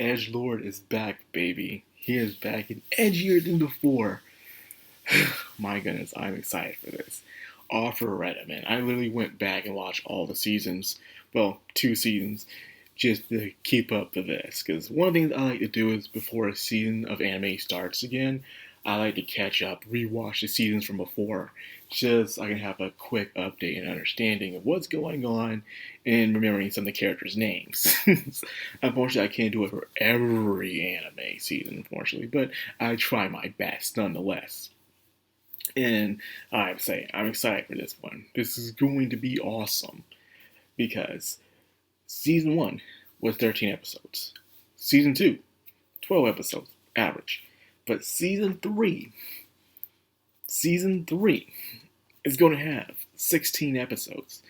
edgelord is back, baby. He is back and edgier than before. My goodness, I'm excited for this. Arifureta, man. I literally went back and watched all the seasons. Well, 2 seasons, just to keep up with this. Because one of the things I like to do is before a season of anime starts again, I like to catch up, rewatch the seasons from before, just so I can have a quick update and understanding of what's going on and remembering some of the characters' names. Unfortunately, I can't do it for every anime season, unfortunately, but I try my best nonetheless. And I'm excited for this one. This is going to be awesome because season 1 was 13 episodes. Season 2, 12 episodes, average. But season 3 is going to have 16 episodes.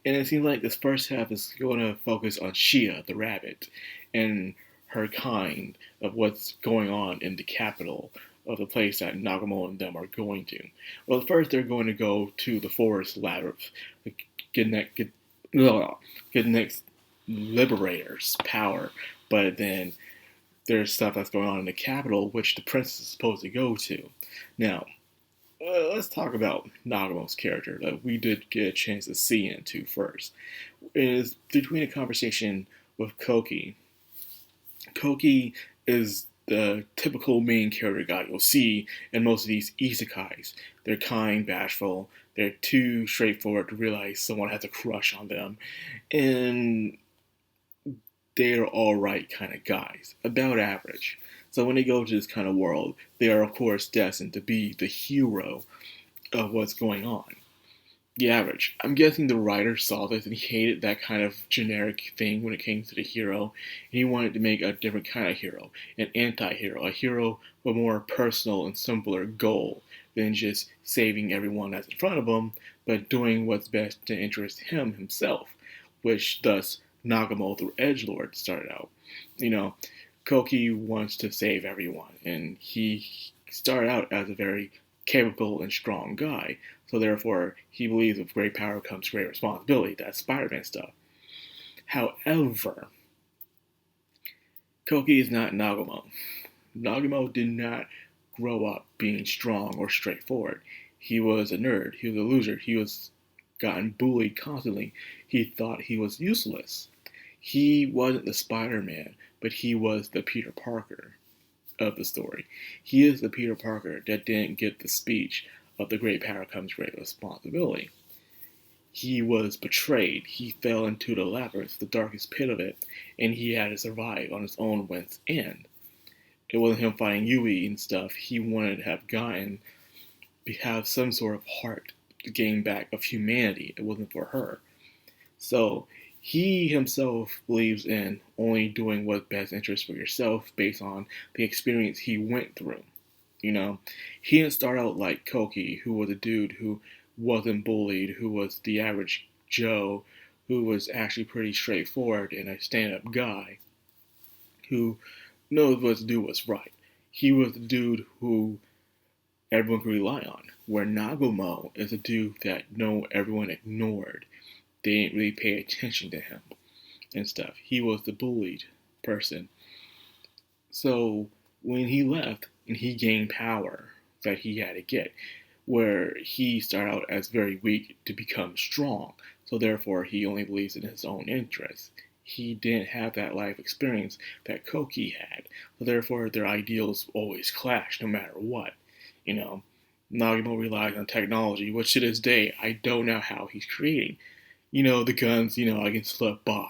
And it seems like this first half is going to focus on Shia, the rabbit, and her kind of what's going on in the capital of the place that Nagamo and them are going to. Well, first they're going to go to the forest labyrinth, get next liberator's power, but then there's stuff that's going on in the capital which the princess is supposed to go to. Now, let's talk about Nagamo's character that we did get a chance to see into first. It is between a conversation with Koki. Koki is the typical main character guy you'll see in most of these isekais. They're kind, bashful, they're too straightforward to realize someone has a crush on them, and they're alright kind of guys, about average. So when they go to this kind of world, they are of course destined to be the hero of what's going on. The average. I'm guessing the writer saw this and he hated that kind of generic thing when it came to the hero. And he wanted to make a different kind of hero, an anti-hero, a hero with a more personal and simpler goal than just saving everyone that's in front of him, but doing what's best to interest him himself, which thus Nagamo the Edgelord started out. You know, Koki wants to save everyone, and he started out as a very capable and strong guy. So therefore, he believes with great power comes great responsibility. That's Spider-Man stuff. However, Koki is not Nagamo. Nagamo did not grow up being strong or straightforward. He was a nerd. He was a loser. He was gotten bullied constantly. He thought he was useless. He wasn't the Spider-Man, but he was the Peter Parker of the story. He is the Peter Parker that didn't get the speech of the great power comes great responsibility. He was betrayed. He fell into the labyrinth, the darkest pit of it, and he had to survive on his own wits end. It wasn't him fighting Yui and stuff. He wanted to have some sort of heart to gain back of humanity. It wasn't for her. So he himself believes in only doing what's best interest for yourself based on the experience he went through. You know, he didn't start out like Koki, who was a dude who wasn't bullied, who was the average Joe, who was actually pretty straightforward and a stand-up guy, who knows what to do what's right. He was the dude who everyone could rely on, where Nagamo is a dude that everyone ignored. They didn't really pay attention to him and stuff. He was the bullied person. So when he left and he gained power that he had to get, where he started out as very weak to become strong, so therefore he only believes in his own interests. He didn't have that life experience that Koki had, so therefore their ideals always clash no matter what. You know, Nagamo relies on technology, which to this day I don't know how he's creating. You know, the guns, I can slip by,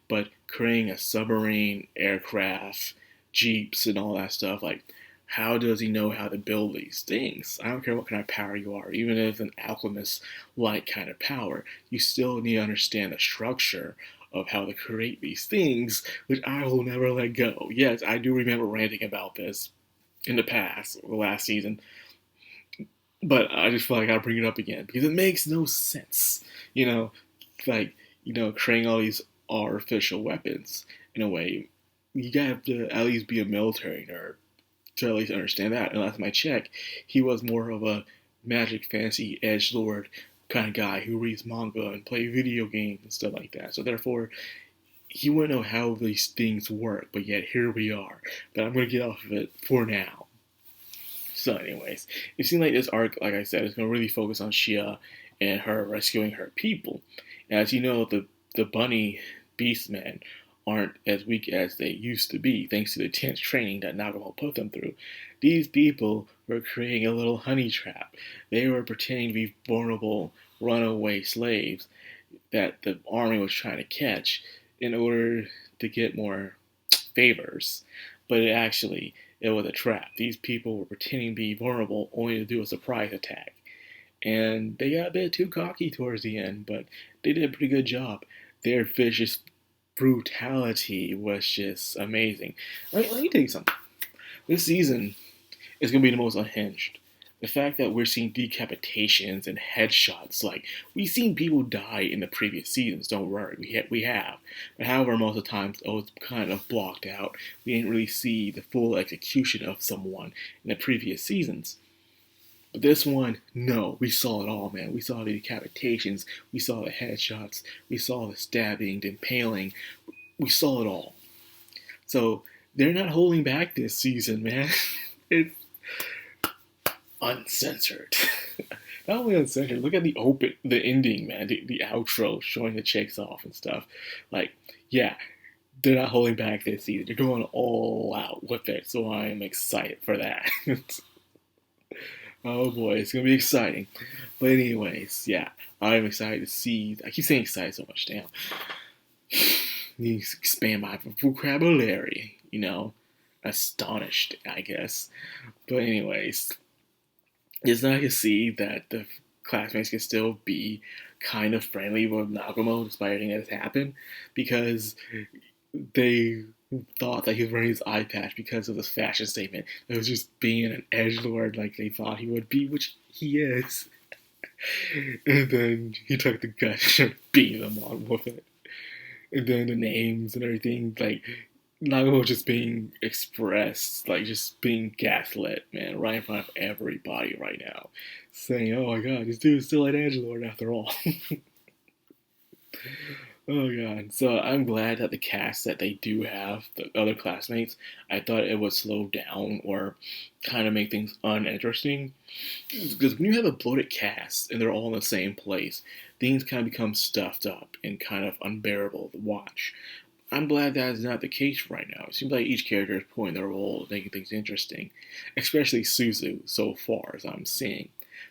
but creating a submarine, aircraft, jeeps, and all that stuff, like, how does he know how to build these things? I don't care what kind of power you are, even if it's an alchemist-like kind of power, you still need to understand the structure of how to create these things, which I will never let go. Yes, I do remember ranting about this in the past, the last season, but I just feel like I gotta bring it up again, because it makes no sense, creating all these artificial weapons, in a way. You gotta have to at least be a military nerd to at least understand that. And last time I checked, he was more of a magic fantasy edgelord kind of guy who reads manga and plays video games and stuff like that. So therefore, he wouldn't know how these things work, but yet here we are. But I'm going to get off of it for now. So anyways, it seems like this arc, like I said, is going to really focus on Shia and her rescuing her people. And as you know, the bunny beastmen aren't as weak as they used to be, thanks to the intense training that Nagumo put them through. These people were creating a little honey trap. They were pretending to be vulnerable runaway slaves that the army was trying to catch in order to get more favors. But it was a trap. These people were pretending to be vulnerable only to do a surprise attack. And they got a bit too cocky towards the end, but they did a pretty good job. Their vicious brutality was just amazing. Let me tell you something. This season is going to be the most unhinged. The fact that we're seeing decapitations and headshots, like, we've seen people die in the previous seasons, don't worry, we have. But however, most of the times it was kind of blocked out. We didn't really see the full execution of someone in the previous seasons. But this one, no, we saw it all, man. We saw the decapitations, we saw the headshots, we saw the stabbing, the impaling, we saw it all. So, they're not holding back this season, man. It's uncensored. Not only uncensored, look at the ending, man, the outro showing the chicks off and stuff. Like, yeah, they're not holding back this season. They're going all out with it, so I am excited for that. Oh boy, it's gonna be exciting. But anyways, yeah, I'm excited to see. I keep saying excited so much, damn. Need to expand my vocabulary, astonished, I guess. But anyways, it's nice to see that the classmates can still be kind of friendly with Nagumo despite everything that has happened, because they thought that he was wearing his eye patch because of this fashion statement. It was just being an edgelord like they thought he would be, which he is. And then he took the gun and beat them on with it. And then the names and everything, like, Nagumo just being expressed, like, just being gaslit, man, right in front of everybody right now. Saying, oh my god, this dude is still an edgelord after all. Oh god. So I'm glad that the cast that they do have, the other classmates, I thought it would slow down or kind of make things uninteresting. Because when you have a bloated cast and they're all in the same place, things kind of become stuffed up and kind of unbearable to watch. I'm glad that is not the case right now. It seems like each character is playing their role, making things interesting. Especially Suzu, so far, as I'm seeing.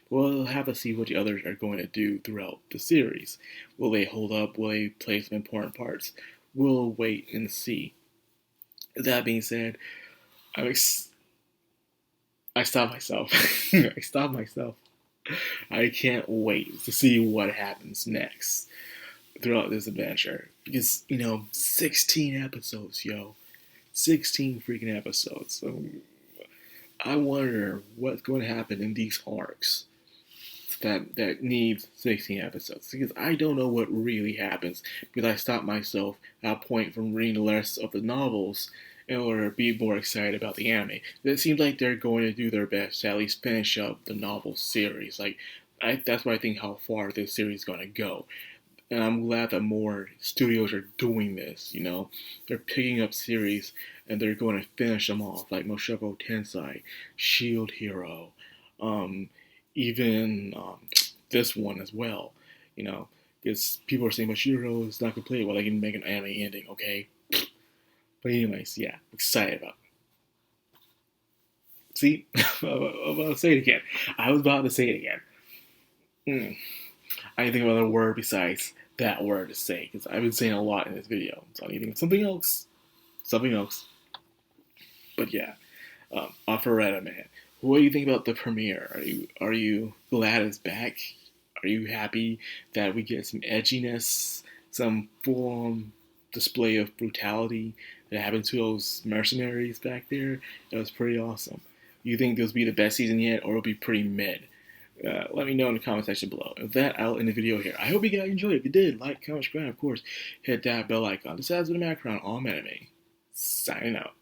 We'll have to see what the others are going to do throughout the series. Will they hold up? Will they play some important parts? We'll wait and see. That being said, I stopped myself. I stopped myself. I can't wait to see what happens next throughout this adventure. Because, 16 episodes, yo. 16 freaking episodes. So I wonder what's going to happen in these arcs that needs 16 episodes. Because I don't know what really happens. Because I stopped myself at a point from reading the rest of the novels in order to be more excited about the anime. It seems like they're going to do their best to at least finish up the novel series. That's why I think how far this series is going to go. And I'm glad that more studios are doing this, They're picking up series and they're going to finish them off, like Mushoku Tensei, Shield Hero, even this one as well, Because people are saying Mushoku is not complete, well, they can make an anime ending, okay? But anyways, yeah, excited about it. See? I'm about to say it again. I was about to say it again. I didn't think of another word besides that word to say, because I've been saying a lot in this video. So I need to think of something else. Something else. But yeah, Arifureta, man. What do you think about the premiere? Are you glad it's back? Are you happy that we get some edginess, some full-on display of brutality that happened to those mercenaries back there? It was pretty awesome. You think this will be the best season yet, or it'll be pretty mid? Let me know in the comment section below. With that, I'll end the video here. I hope you guys enjoyed it. If you did, like, comment, subscribe, of course. Hit that bell icon. This has been Madcrownxox, all anime. Signing out.